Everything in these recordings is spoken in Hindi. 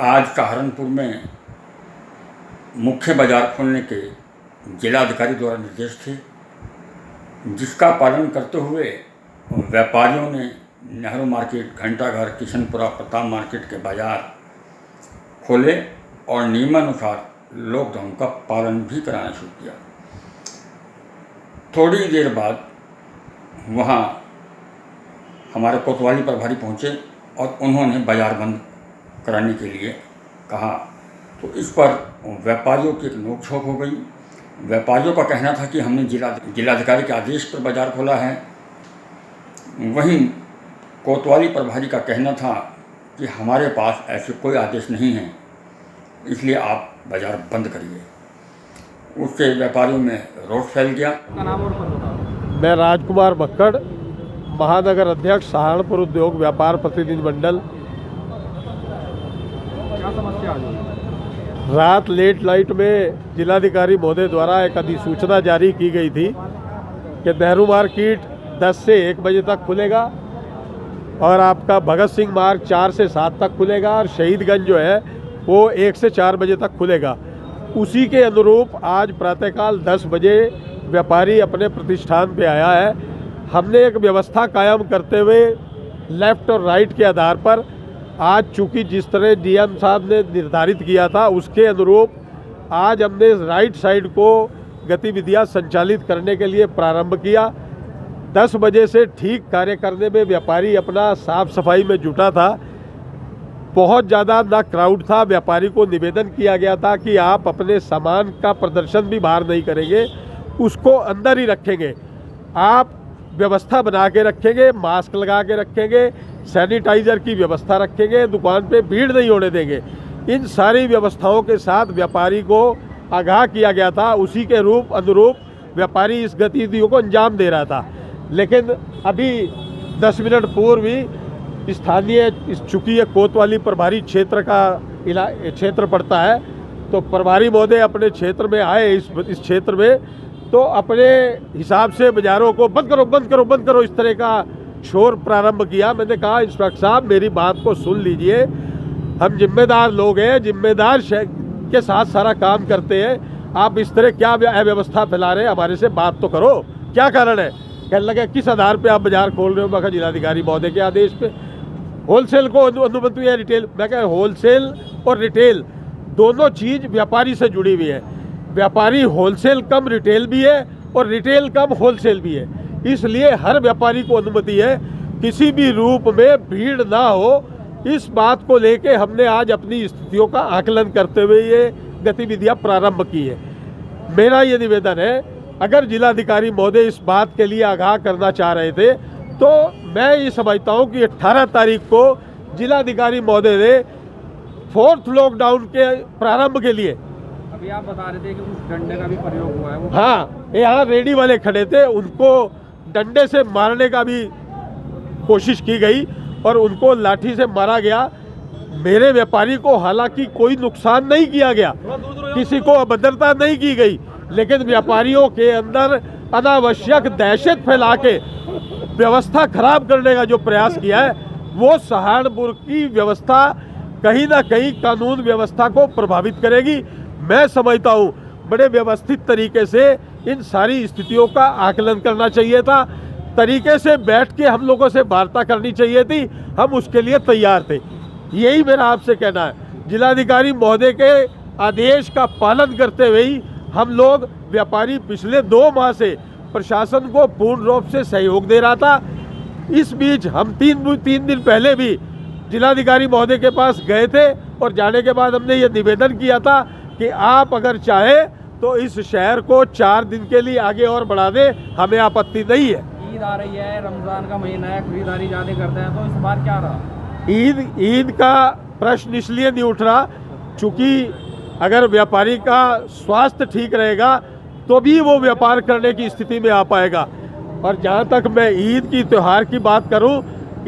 आज सहारनपुर में मुख्य बाजार खोलने के जिलाधिकारी द्वारा निर्देश थे, जिसका पालन करते हुए व्यापारियों ने नेहरू मार्केट, घंटाघर, किशनपुरा, प्रताप मार्केट के बाजार खोले और नियमानुसार लॉकडाउन का पालन भी कराना शुरू किया। थोड़ी देर बाद वहाँ हमारे कोतवाली प्रभारी पहुँचे और उन्होंने बाजार बंद कराने के लिए कहा, तो इस पर व्यापारियों की एक नोकझोंक हो गई। व्यापारियों का कहना था कि हमने जिलाधिकारी के आदेश पर बाजार खोला है। वहीं कोतवाली प्रभारी का कहना था कि हमारे पास ऐसे कोई आदेश नहीं है, इसलिए आप बाजार बंद करिए। उससे व्यापारियों में रोष फैल गया। मैं राजकुमार भक्कड़, महानगर अध्यक्ष, सहारनपुर उद्योग व्यापार प्रतिनिधि मंडल। क्या समस्या आ गई? रात लेट नाइट में जिलाधिकारी महोदय द्वारा एक अधिसूचना जारी की गई थी कि नेहरू मार्केट 10 से 1 बजे तक खुलेगा और आपका भगत सिंह मार्ग 4 से 7 तक खुलेगा और शहीदगंज जो है वो 1 से 4 बजे तक खुलेगा। उसी के अनुरूप आज प्रातःकाल 10 बजे व्यापारी अपने प्रतिष्ठान पे आया है। हमने एक व्यवस्था कायम करते हुए लेफ़्ट और राइट के आधार पर आज चूँकि जिस तरह डीएम साहब ने निर्धारित किया था उसके अनुरूप आज हमने राइट साइड को गतिविधियां संचालित करने के लिए प्रारंभ किया। 10 बजे से ठीक कार्य करने में व्यापारी अपना साफ सफाई में जुटा था। बहुत ज़्यादा ना क्राउड था। व्यापारी को निवेदन किया गया था कि आप अपने सामान का प्रदर्शन भी बाहर नहीं करेंगे, उसको अंदर ही रखेंगे। आप व्यवस्था बना के रखेंगे, मास्क लगा के रखेंगे, सैनिटाइज़र की व्यवस्था रखेंगे, दुकान पे भीड़ नहीं होने देंगे। इन सारी व्यवस्थाओं के साथ व्यापारी को आगाह किया गया था। उसी के अनुरूप व्यापारी इस गतिविधियों को अंजाम दे रहा था। लेकिन अभी 10 मिनट पूर्व ही स्थानीय चूँकि ये कोतवाली प्रभारी क्षेत्र का क्षेत्र पड़ता है, तो प्रभारी महोदय अपने क्षेत्र में आए इस क्षेत्र में, तो अपने हिसाब से बाज़ारों को बंद करो बंद करो बंद करो इस तरह का शोर प्रारंभ किया। मैंने कहा इंस्पेक्टर साहब मेरी बात को सुन लीजिए, हम जिम्मेदार लोग हैं, जिम्मेदार के साथ सारा काम करते हैं। आप इस तरह क्या अव्यवस्था फैला रहे हैं, हमारे से बात तो करो, क्या कारण है? कहने लगे किस आधार पे आप बाजार खोल रहे हो? मैं कहा जिलाधिकारी महोदय के आदेश पे। होलसेल को अनुमति है, रिटेल? मैं कहा होलसेल और रिटेल दोनों चीज़ व्यापारी से जुड़ी हुई है। व्यापारी होलसेल कम रिटेल भी है और रिटेल कम होलसेल भी है, इसलिए हर व्यापारी को अनुमति है। किसी भी रूप में भीड़ ना हो, इस बात को लेके हमने आज अपनी स्थितियों का आकलन करते हुए ये गतिविधियां प्रारंभ की है। मेरा ये निवेदन है, अगर जिलाधिकारी महोदय इस बात के लिए आगाह करना चाह रहे थे तो मैं ये समझता हूँ कि 18 तारीख को जिलाधिकारी महोदय ने 4th लॉकडाउन के प्रारंभ के लिए, अभी आप बता रहे थे कि उस डंडे का भी प्रयोग हुआ है वो? हाँ, यहाँ रेडी वाले खड़े थे, उनको डंडे से मारने का भी कोशिश की गई और उनको लाठी से मारा गया। मेरे व्यापारी को हालांकि कोई नुकसान नहीं किया गया, किसी को अभद्रता नहीं की गई, लेकिन व्यापारियों के अंदर अनावश्यक दहशत फैला के व्यवस्था खराब करने का जो प्रयास किया है वो सहारनपुर की व्यवस्था कहीं ना कहीं कानून व्यवस्था को प्रभावित करेगी। मैं समझता हूँ बड़े व्यवस्थित तरीके से इन सारी स्थितियों का आकलन करना चाहिए था, तरीके से बैठ के हम लोगों से वार्ता करनी चाहिए थी, हम उसके लिए तैयार थे। यही मेरा आपसे कहना है। जिलाधिकारी महोदय के आदेश का पालन करते हुए ही हम लोग व्यापारी पिछले 2 माह से प्रशासन को पूर्ण रूप से सहयोग दे रहा था। इस बीच हम 3 दिन पहले भी जिलाधिकारी महोदय के पास गए थे और जाने के बाद हमने ये निवेदन किया था कि आप अगर चाहें तो इस शहर को 4 दिन के लिए आगे और बढ़ा दें, हमें आपत्ति नहीं है। ईद आ रही है, रमज़ान का महीना है, खरीदारी ज़्यादा करते हैं, तो इस बार क्या रहा? ईद का प्रश्न इसलिए नहीं उठ रहा चूँकि अगर व्यापारी का स्वास्थ्य ठीक रहेगा तो भी वो व्यापार करने की स्थिति में आ पाएगा। और जहाँ तक मैं ईद की त्यौहार की बात करूँ,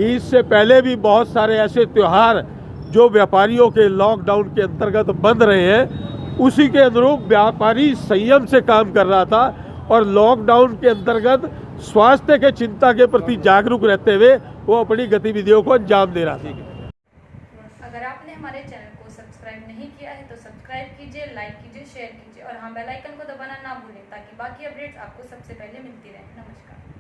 ईद से पहले भी बहुत सारे ऐसे त्यौहार जो व्यापारियों के लॉकडाउन के अंतर्गत बंद रहे हैं, उसी के अनुरूप व्यापारी संयम से काम कर रहा था और लॉकडाउन के अंतर्गत स्वास्थ्य के चिंता के प्रति जागरूक रहते हुए वो अपनी गतिविधियों को अंजाम दे रहा था। अगर आपने हमारे चैनल को सब्सक्राइब कीजिए, लाइक कीजिए, शेयर कीजिए और हाँ बेल आइकन को दबाना ना भूलें ताकि बाकी अपडेट्स आपको सबसे पहले मिलती रहें। नमस्कार।